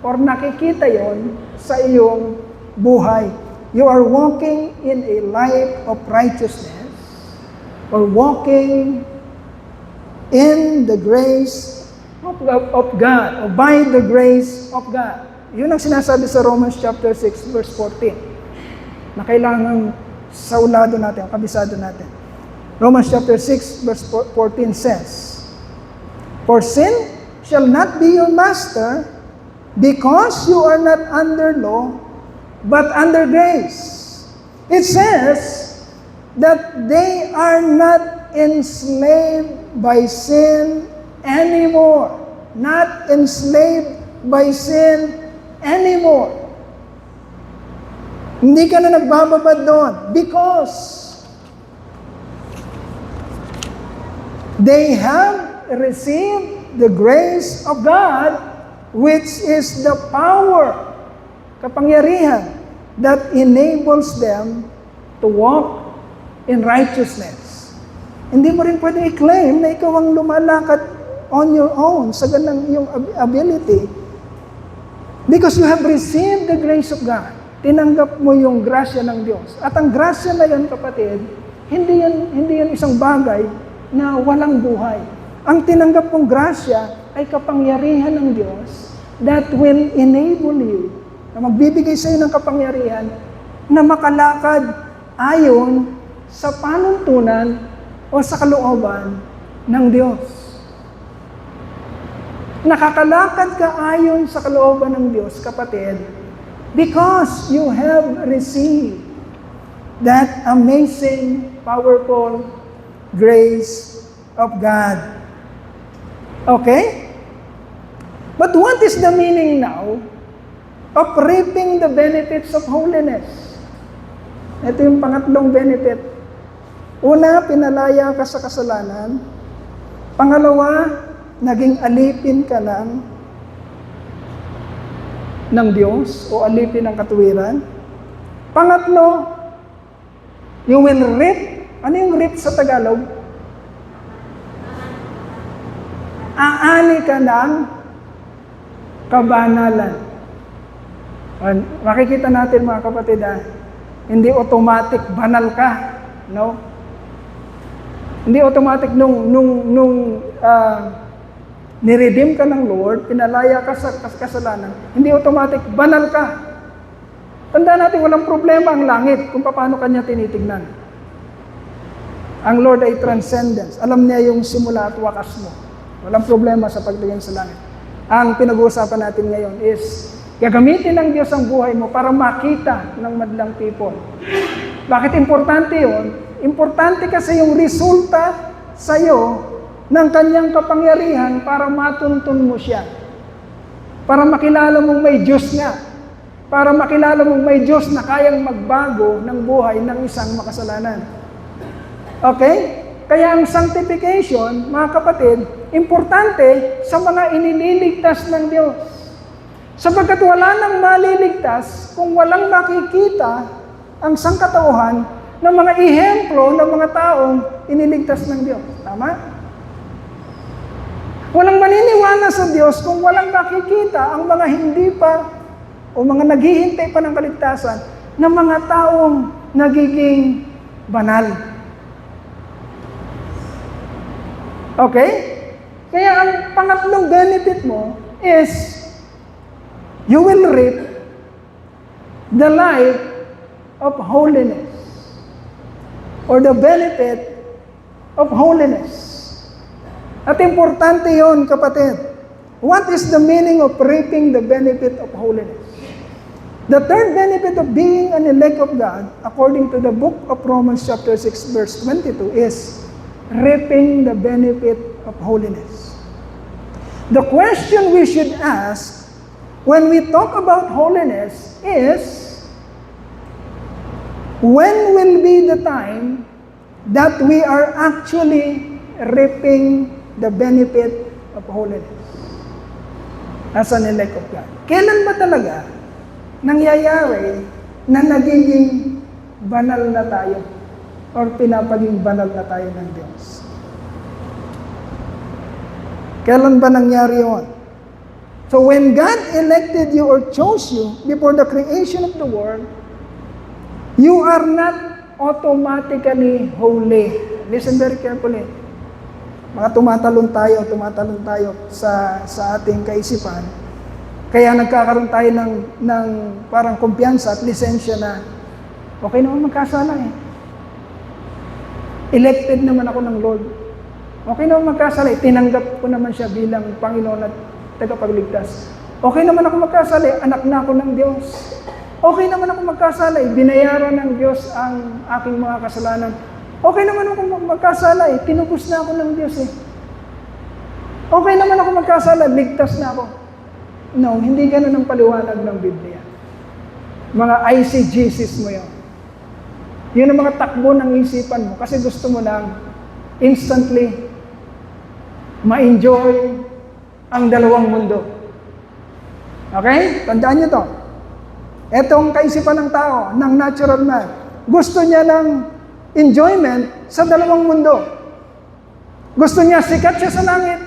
or nakikita yon sa iyong buhay. You are walking in a life of righteousness, or walking in the grace of God, or by the grace of God. Yun ang sinasabi sa Romans chapter 6, verse 14, na kailangan saulado natin, kabisado natin. Romans chapter 6, verse 14 says, "For sin shall not be your master, because you are not under law, but under grace." It says that they are not enslaved by sin anymore. Not enslaved by sin anymore. Hindi ka na nagbababad doon because they have received the grace of God, which is the power, kapangyarihan, that enables them to walk in righteousness. Hindi mo rin pwede i-claim na ikaw ang lumalakad on your own sa ganang iyong ability, because you have received the grace of God. Tinanggap mo yung grasya ng Diyos. At ang grasya na yun, kapatid, hindi yan isang bagay na walang buhay. Ang tinanggap mong grasya ay kapangyarihan ng Diyos that will enable you, na magbibigay sa iyo ng kapangyarihan na makalakad ayon sa panuntunan o sa kalooban ng Diyos. Nakakalakad ka ayon sa kalooban ng Diyos, kapatid, because you have received that amazing, powerful grace of God. Okay? But what is the meaning now of reaping the benefits of holiness? Ito yung pangatlong benefit. Una, pinalaya ka sa kasalanan. Pangalawa, naging alipin ka ng Diyos o alipin ng katuwiran. Pangatlo, you will reap. Ano yung reap sa Tagalog? Aani ka ng kabanalan. Makikita natin, mga kapatid, hindi automatic banal ka, no? Hindi automatic nung niredeem ka ng Lord, pinalaya ka sa kasalanan, hindi automatic banal ka. Tandaan natin, walang problema ang langit kung paano kanya tinitignan. Ang Lord ay transcendence. Alam niya yung simula at wakas mo. Walang problema sa pagtingin sa langit. Ang pinag-uusapan natin ngayon is, gagamitin ng Diyos ang buhay mo para makita ng madlang people. Bakit importante yun? Importante kasi yung resulta sa iyo ng kanyang kapangyarihan para matuntun mo siya. Para makilala mong may Diyos nga. Para makilala mong may Diyos na kayang magbago ng buhay ng isang makasalanan. Okay? Kaya ang sanctification, mga kapatid, importante sa mga inililigtas ng Diyos. Sapagkat wala nang maliligtas kung walang makikita ang sangkatauhan ng mga ehemplo ng mga taong iniligtas ng Diyos. Tama? Walang maniniwala sa Diyos kung walang makikita ang mga hindi pa o mga naghihintay pa ng kaligtasan ng mga taong nagiging banal. Okay? Kaya ang pangatlong benefit mo is you will reap the life of holiness or the benefit of holiness. At importante yon, kapatid. What is the meaning of reaping the benefit of holiness? The third benefit of being an elect of God, according to the book of Romans chapter 6, verse 22, is reaping the benefit of holiness. The question we should ask when we talk about holiness is, when will be the time that we are actually reaping the benefit of holiness as an elect of God? Kailan ba talaga nangyayari na nagiging banal na tayo or pinapaging banal na tayo ng Diyos? Kailan ba nangyari yun? So when God elected you or chose you before the creation of the world, you are not automatically holy. Listen very carefully. Mga tumatalon tayo sa ating kaisipan. Kaya nagkakaroon tayo ng parang kumpiyansa at lisensya na okay naman magkasala eh. Elected naman ako ng Lord. Okay naman magkasala eh. Tinanggap ko naman siya bilang Panginoon at tagapagligtas. Okay naman ako magkasala eh. Anak na ako ng Diyos. Okay naman ako magkasala eh. Binayaran ng Diyos ang aking mga kasalanan. Okay naman ako magkasala eh. Tinubos na ako ng Diyos eh. Okay naman ako magkasala, ligtas na ako. No, hindi ganun ang paliwanag ng Biblia. Mga ICGCs mo yun. Yun ang mga takbo ng isipan mo kasi gusto mo lang instantly ma-enjoy ang dalawang mundo. Okay? Tandaan niyo to. Etong kaisipan ng tao, ng natural man, gusto niya ng enjoyment sa dalawang mundo. Gusto niya sikat siya sa langit,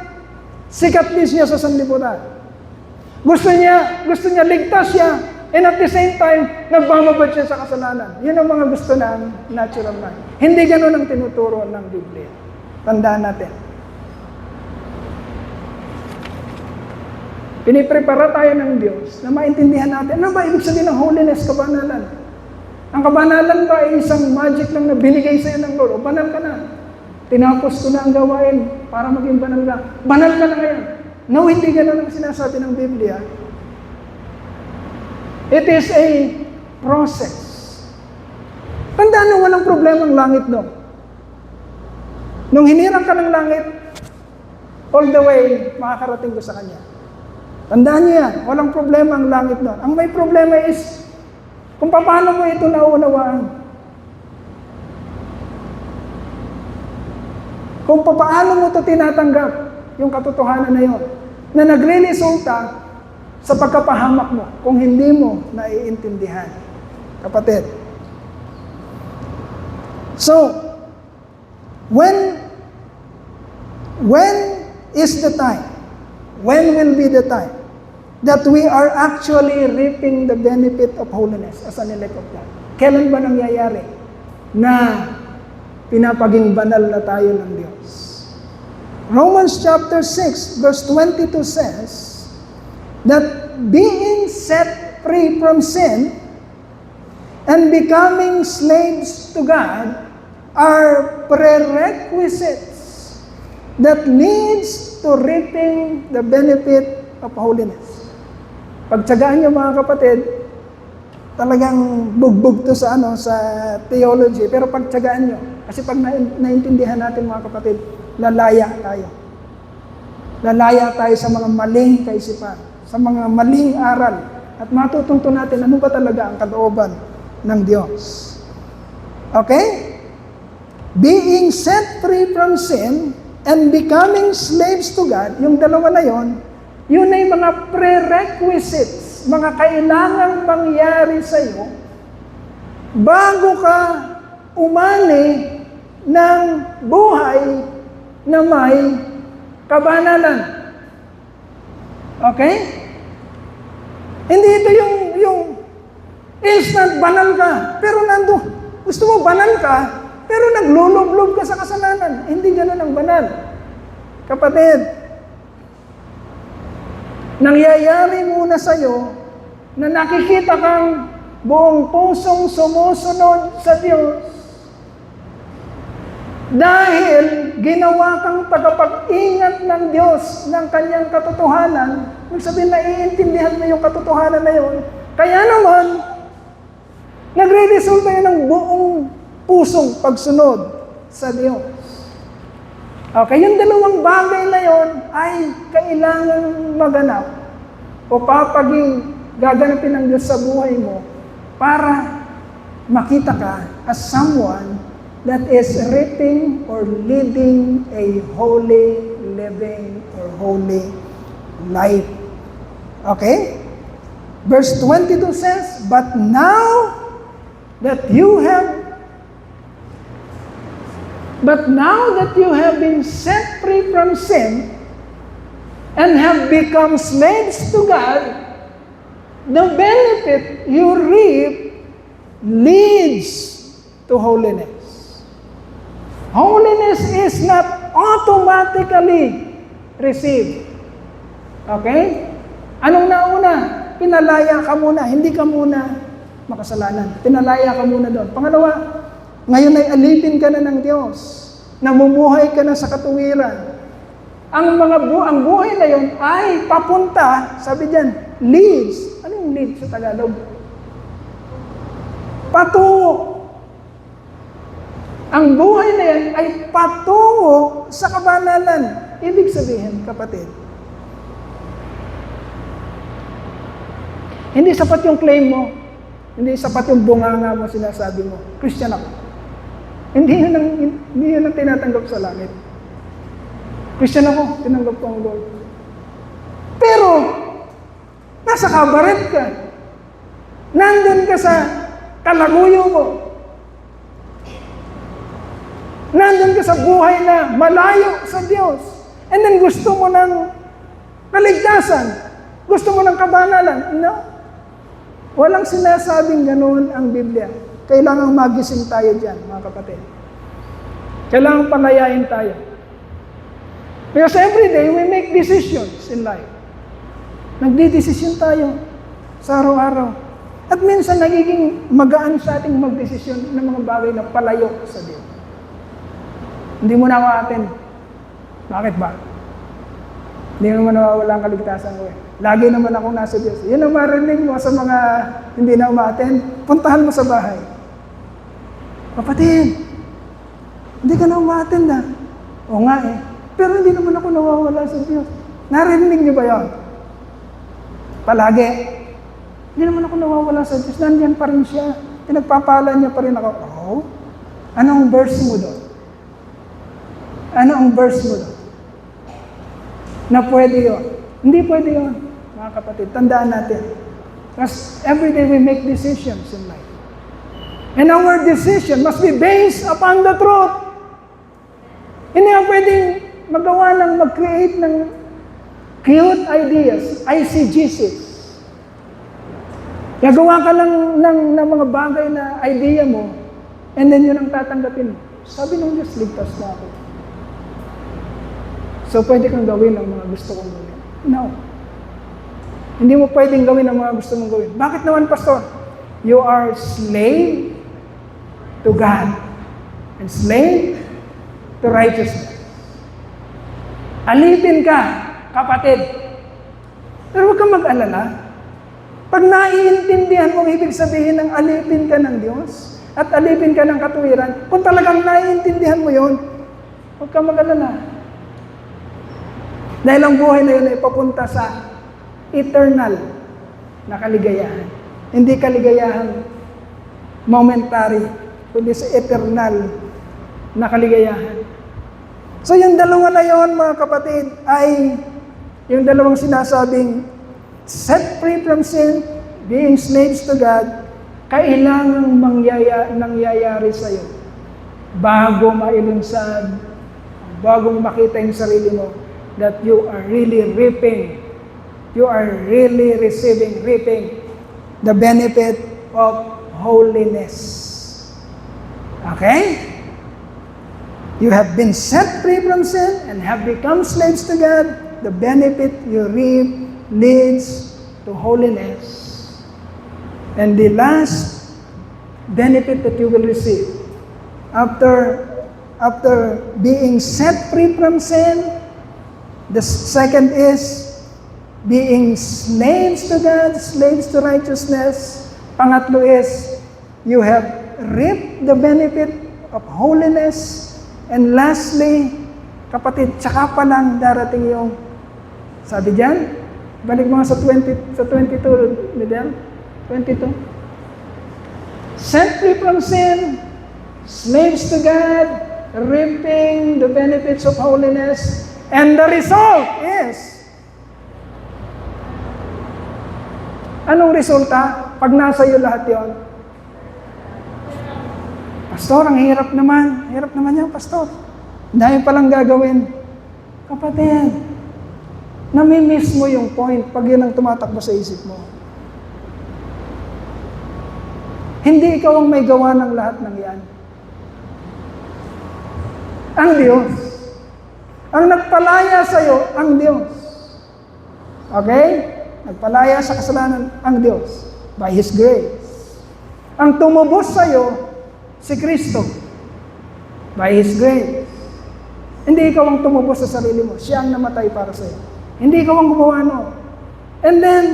sikat din siya sa sanlibutan. Gusto niya ligtas siya, and at the same time, nagbababad siya sa kasalanan. Yun ang mga gusto ng natural man. Hindi ganun ang tinuturo ng Biblia. Tandaan natin. Piniprepara tayo ng Diyos na maintindihan natin, ano ba ibig sabihin ng holiness, kabanalan? Ang kabanalan ba ay isang magic lang na binigay sa'yo ng Lord? O banal ka na? Tinapos ko na ang gawain para maging banal ka. Banal ka na ngayon. No, hindi ganun ang sinasabi ng Biblia. It is a process. Tandaan na walang problema ang langit doon. Nung hinirang ka ng langit, all the way, makakarating ko sa Kanya. Tandaan niyo yan, walang problema ang langit doon. Ang may problema is, kung paano mo ito nauunawaan. Kung paano mo ito tinatanggap, yung katotohanan na yun, na nagre-resulta sa pagkapahamak mo, kung hindi mo naiintindihan. Kapatid. So, when is the time? When will be the time that we are actually reaping the benefit of holiness as an elect of God? Kailan ba nangyayari na pinapaging banal na tayo ng Diyos? Romans chapter 6 verse 22 says that being set free from sin and becoming slaves to God are prerequisites that leads to reaping the benefit of holiness. Pagtsagaan niyo mga kapatid, talagang bugbog to sa theology, pero pagtsagaan niyo. Kasi pag naintindihan natin mga kapatid, lalaya tayo. Lalaya tayo sa mga maling kaisipan, sa mga maling aral, at matutunto natin ano ba talaga ang kalooban ng Diyos. Okay? Being set free from sin and becoming slaves to God, yung dalawa na yon, yun ay mga prerequisites, mga kailangang mangyari sa iyo bago ka umani ng buhay na may kabanalan. Okay? Hindi ito yung instant banal ka, pero gusto mo banal ka, pero naglulublob ka sa kasalanan. Hindi ganun ang banal. Kapatid, nangyayari muna sa'yo na nakikita kang buong pusong sumusunod sa Diyos dahil ginawa kang tagapag-ingat ng Diyos ng Kanyang katotohanan. Ibig sabihin, naiintindihan mo yung katotohanan na yun. Kaya naman, nagre-resulta yun ng buong pusong pagsunod sa Diyos. Okay, yung dalawang bagay na yon ay kailangang maganap o gaganapin ng Diyos sa buhay mo para makita ka as someone that is reaping or leading a holy living or holy life. Okay? Verse 22 says, But now that you have been set free from sin and have become slaves to God, the benefit you reap leads to holiness. Holiness is not automatically received. Okay? Anong nauna? Pinalaya ka muna. Hindi ka muna makasalanan. Pinalaya ka muna doon. Pangalawa, ngayon ay alipin ka na ng Diyos. Namumuhay ka na sa katuwiran. Ang buhay na yon ay papunta, sabi diyan, leads. Anong lead sa Tagalog? Patungo. Ang buhay na yan ay patungo sa kabanalan. Ibig sabihin, kapatid, hindi sapat yung claim mo, hindi sapat yung bunganga mo, sinasabi mo, Christian ako. Hindi yun ang tinatanggap sa langit. Christian ako, tinanggap ko ang Lord. Pero, nasa kabaret ka. Nandun ka sa kalaguyo mo. Nandun ka sa buhay na malayo sa Diyos. And then gusto mo ng kaligtasan. Gusto mo ng kabanalan. No. Walang sinasabing ganoon ang Biblia. Kailangang magising tayo dyan, mga kapatid. Kailangang palayain tayo. Because every day, we make decisions in life. Nagdidesisyon tayo sa araw-araw. At minsan, nagiging magaan sa ating magdesisyon ng mga bagay na palayo sa Diyos. Hindi mo na ma-attend. Bakit ba? Hindi naman nawawala ang kaligtasan ko eh. Lagi naman ako nasa Diyos. Yun ang marinig mo sa mga hindi na uma-attend. Puntahan mo sa bahay. Kapatid, hindi ka na uma-attend ah. Oo nga eh. Pero hindi naman ako nawawala sa Diyos. Narinig niyo ba yun? Palagi. Hindi naman ako nawawala sa Diyos. Nandiyan pa rin siya. Pinagpapala niya pa rin ako. Oh? Anong verse mo doon? Ano ang verse mo doon? Na pwede yun. Hindi pwede yun, mga kapatid. Tandaan natin. Because every day we make decisions in life. And our decision must be based upon the truth. Hindi nga pwedeng mag-create ng cute ideas, ICGCs. Gagawa ka ng mga bagay na idea mo, and then yun ang tatanggapin mo. Sabi ng Diyos, ligtas na ako. So, pwede kang gawin ang mga gusto kong gawin. No. Hindi mo pwedeng gawin ang mga gusto mong gawin. Bakit naman, Pastor? You are slave to God and slave to righteousness. Alipin ka, kapatid. Pero huwag kang mag-alala. Pag naiintindihan mo ibig sabihin ng alipin ka ng Diyos at alipin ka ng katuwiran, kung talagang naiintindihan mo yun, huwag kang mag-alala. Dahil ang buhay na yun ay papunta sa eternal na kaligayahan. Hindi kaligayahan momentary, kundi sa eternal na kaligayahan. So yung dalawa na yun, mga kapatid, ay yung dalawang sinasabing set free from sin, being slaves to God, kailangang nangyayari sa'yo bago mailunsad, bago makita yung sarili mo, that you are really reaping, you are really reaping the benefit of holiness. Okay? You have been set free from sin and have become slaves to God. The benefit you reap leads to holiness. And the last benefit that you will receive after being set free from sin, the second is being slaves to God, slaves to righteousness. Pangatlo is you have reaped the benefit of holiness. And lastly, kapatid, tsaka pa lang darating yung, sabi dyan, balik mga sa 22, Lidel, 22. Set free from sin, slaves to God, reaping the benefits of holiness, and the result is, anong resulta? Pag nasa iyo lahat yon, Pastor, ang hirap naman. Hirap naman yan, Pastor. Dahil palang gagawin. Kapatid, nami-miss mo yung point pag yun ang tumatakbo sa isip mo. Hindi ikaw ang may gawa ng lahat ng yan. Ang Diyos. Ang nagpalaya sa'yo, ang Diyos. Okay? Nagpalaya sa kasalanan, ang Diyos. By His grace. Ang tumubos sa'yo, si Kristo. By His grace. Hindi ikaw ang tumubos sa sarili mo. Siya ang namatay para sa'yo. Hindi ikaw ang gumawa no. And then,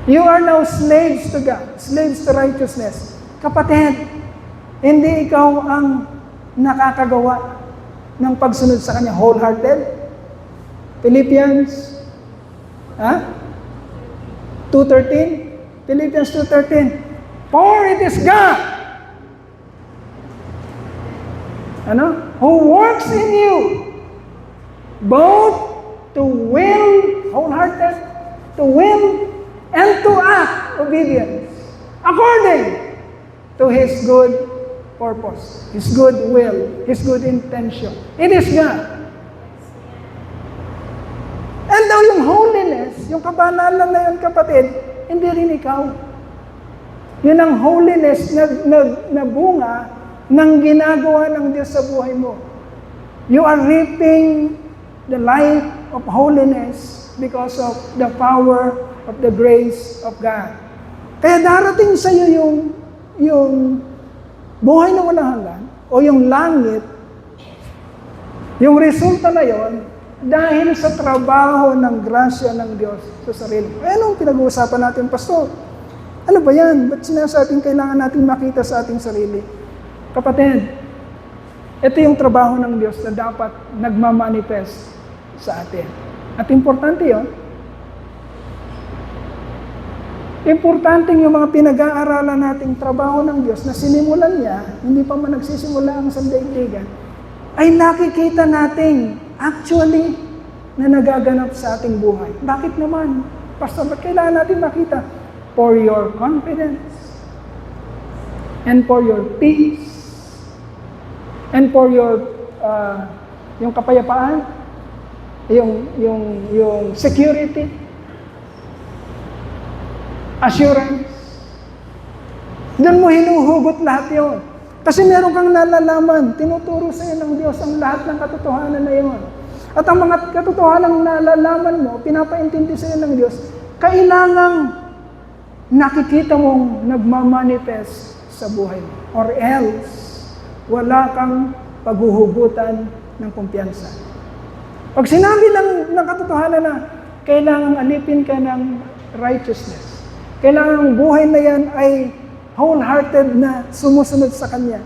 you are now slaves to God. Slaves to righteousness. Kapatid, hindi ikaw ang nakakagawa ng pagsunod sa Kanya wholehearted. Philippians 2:13. Philippians 2:13. For it is God, who works in you, both to will, wholehearted, to will, and to act obedience according to His good purpose, His good will, His good intention. It is God. And daw yung holiness, yung kabanalan na yun, kapatid, hindi rin ikaw. Yun ang holiness na bunga ng ginagawa ng Diyos sa buhay mo. You are reaping the life of holiness because of the power of the grace of God. Kaya darating sa iyo yung buhay na walang hanggan o yung langit, yung resulta na yon dahil sa trabaho ng grasya ng Diyos sa sarili. Anong pinag-uusapan natin, Pastor? Ano ba yan? Ba't sinasabing kailangan natin makita sa ating sarili? Kapatid, ito yung trabaho ng Diyos na dapat nagmamanifest sa atin. At importante yun. Importante yung mga pinag-aaralan nating trabaho ng Diyos na sinimulan niya, hindi pa man nagsisimula ang sandaigdigan, ay nakikita nating actually na nagaganap sa ating buhay. Bakit naman? Pastor, ba't kailangan natin makita? For your confidence, and for your peace, and for your, yung kapayapaan, yung security, assurance. Doon mo hinuhugot lahat yun. Kasi meron kang nalalaman, tinuturo sa iyo ng Diyos ang lahat ng katotohanan na yun. At ang mga katotohanan na nalalaman mo, pinapaintindi sa iyo ng Diyos, kailangang nakikita mong nagmamanifest sa buhay mo. Or else, wala kang paghuhugutan ng kumpiyansa. Pag sinabi ng katotohanan na kailangang alipin ka ng righteousness, kailangan ang buhay na yan ay wholehearted na sumusunod sa Kanya.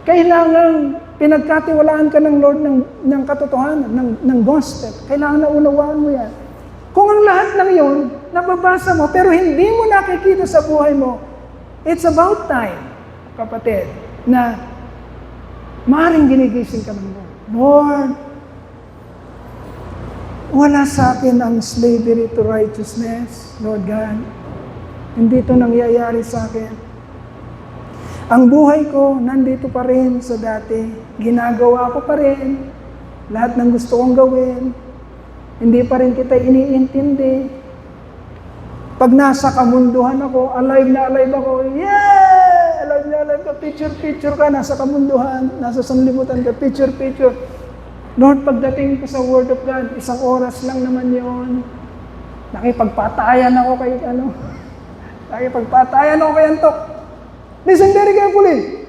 Kailangan pinagkatiwalaan ka ng Lord ng katotohanan, ng gospel. Kailangan na unawaan mo yan. Kung ang lahat ng yon, nababasa mo, pero hindi mo nakikita sa buhay mo, it's about time, kapatid, na maaaring ginigising ka ng Lord. Lord, wala sa akin ang slavery to righteousness, Lord God. Hindi ito nangyayari sa akin. Ang buhay ko, nandito pa rin sa dati. Ginagawa ko pa rin. Lahat ng gusto kong gawin. Hindi pa rin kita iniintindi. Pag nasa kamunduhan ako, alive na alive ako. Yeah! Alive na alive ka. Picture ka. Nasa kamunduhan. Nasa sanlibutan ka. Picture. Lord, pagdating ko sa Word of God, 1 oras lang naman yun. Nakipagpatayan ako kay Nakipagpatayan ako kay Antok. Listen very carefully.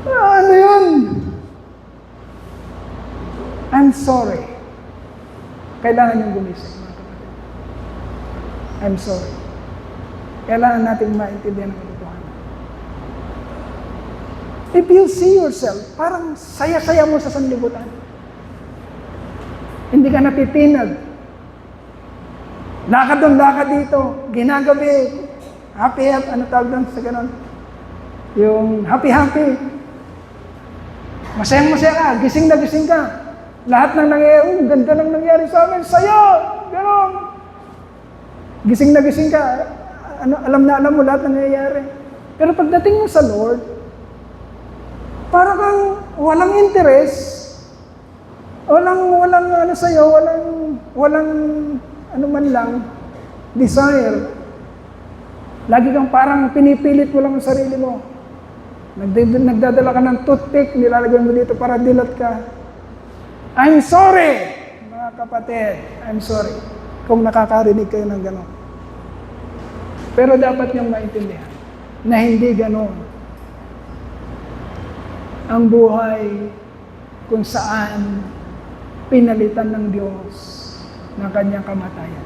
Ano yun? I'm sorry. Kailangan yung gumising, mga kapatid. I'm sorry. Kailangan natin maintindihan ang katotohanan. If you see yourself, parang saya-saya mo sa sanlibutan. Hindi ka natitinag. Lakad doon, lakad dito, ginagabi, happy, ano tawag doon sa ganon? Yung happy. Masayang-masaya ka, gising na gising ka. Lahat ng nangyayari, ganda ng nangyari sa amin, saya, ganon. Gising na gising ka, alam na alam mo lahat ng nangyayari. Pero pagdating mo sa Lord, para kang walang interest, walang ano sa'yo, walang ano man lang, desire. Lagi kang parang pinipilit mo lang ang sarili mo. Nagdadala ka ng toothpick, nilalagyan mo dito para dilat ka. I'm sorry, mga kapatid. I'm sorry kung nakakarinig kayo ng gano'n. Pero dapat niyong maintindihan na hindi gano'n ang buhay kung saan pinalitan ng Diyos ng kanyang kamatayan.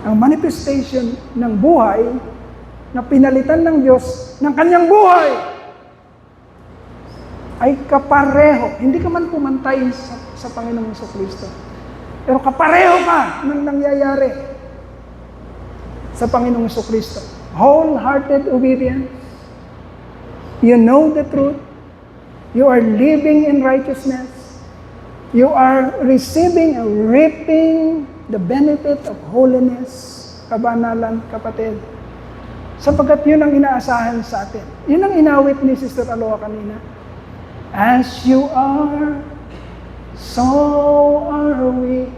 Ang manifestation ng buhay na pinalitan ng Diyos ng kanyang buhay ay kapareho. Hindi ka man pumantay sa Panginoong Kristo. Pero kapareho ka ng nangyayari sa Panginoong Kristo. Wholehearted obedience You know the truth. You are living in righteousness. You are receiving and reaping the benefit of holiness. Kabanalan, kapatid. Sapagkat yun ang inaasahan sa atin. Yun ang inawit ni Sister Aloha kanina. As you are, so are we.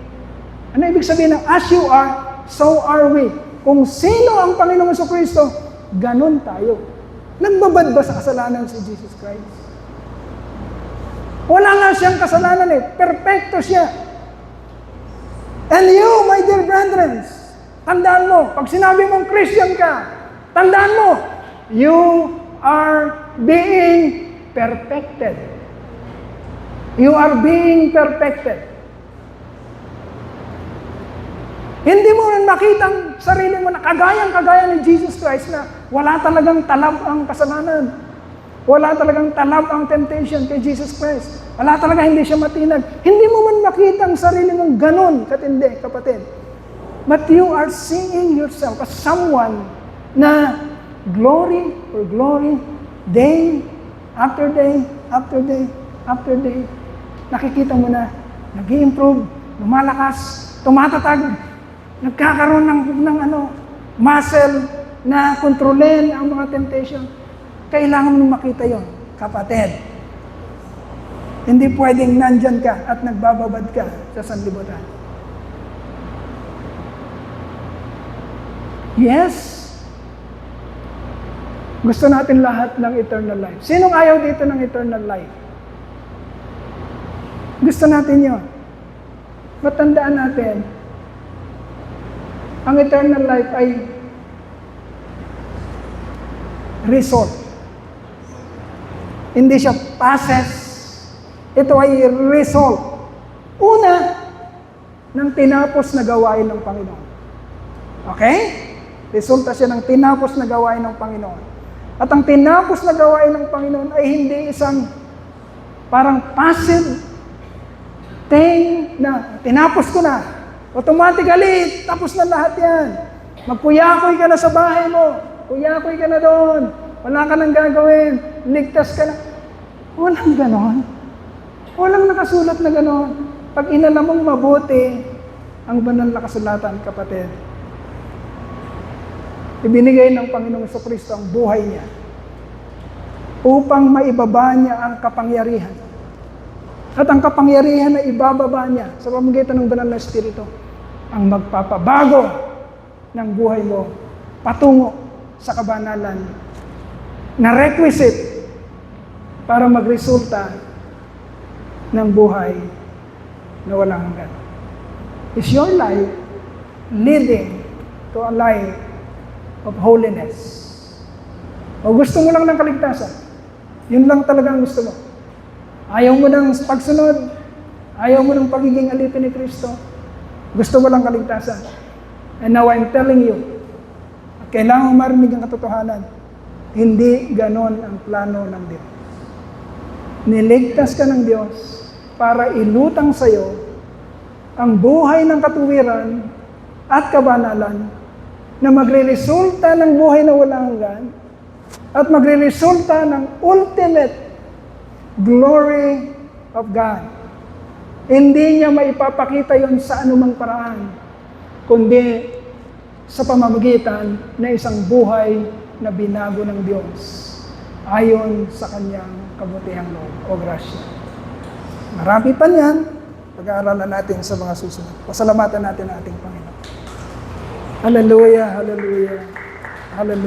Ano ibig sabihin ng as you are, so are we? Kung sino ang Panginoong Jesucristo, ganun tayo. Nagbabad ba sa kasalanan si Jesus Christ? Wala nga siyang kasalanan eh. Perfecto siya. And you, my dear brethren, tandaan mo, pag sinabi mong Christian ka, tandaan mo, you are being perfected. You are being perfected. Hindi mo rin makita ang sarili mo na kagayang-kagaya ni Jesus Christ na wala talagang talab ang kasalanan. Wala talagang talab ang temptation kay Jesus Christ. Wala talaga, hindi siya matinag. Hindi mo man makita ang sarili mong ganun, katindi, kapatid. But you are seeing yourself as someone na glory for glory, day after day, after day, after day. Nakikita mo na, nag-i-improve, lumalakas, tumatatag, nagkakaroon ng muscle na kontrolin ang mga temptation. Kailangan mo makita yon, kapatid. Hindi pwedeng nandyan ka at nagbababad ka sa sanlibutan. Yes, gusto natin lahat ng eternal life. Sinong ayaw dito ng eternal life? Gusto natin yun. Matandaan natin, ang eternal life ay result. Hindi siya process. Ito ay result. Una, ng tinapos na gawain ng Panginoon. Okay? Resulta siya ng tinapos na gawain ng Panginoon. At ang tinapos na gawain ng Panginoon ay hindi isang parang passive thing na tinapos ko na. Automatically, tapos na lahat yan. Magkuyakoy ka na sa bahay mo. Kuyakoy ka na doon. Wala ka nang gagawin. Ligtas ka na. Walang ganon. Walang nakasulat na ganon. Pag inalam mong mabuti, ang banal na kasulatan, kapatid, ibinigay ng Panginoong Jesucristo ang buhay niya upang maibaba niya ang kapangyarihan. At ang kapangyarihan na ibababa niya sa pamamagitan ng banal na Espiritu, ang magpapabago ng buhay mo patungo sa kabanalan na requisite para magresulta ng buhay na walang hanggan. Is your life leading to a life of holiness? O gusto mo lang ng kaligtasan? Yun lang talaga ang gusto mo. Ayaw mo ng pagsunod. Ayaw mo ng pagiging alipin ni Kristo. Gusto mo lang kaligtasan. And now I'm telling you, kailangan marinig ang katotohanan. Hindi ganon ang plano ng Diyos. Niligtas ka ng Diyos para ilutang sa'yo ang buhay ng katuwiran at kabanalan na magre-resulta ng buhay na walang hanggan at magre-resulta ng ultimate glory of God. Hindi niya maipapakita yon sa anumang paraan, kundi sa pamamagitan na isang buhay na binago ng Diyos ayon sa kanyang kabutihang loob o grasya. Marami pa niyan, pag-aaralan natin sa mga susunod. Pasalamatan natin ang ating Panginoon. Hallelujah, hallelujah, hallelujah.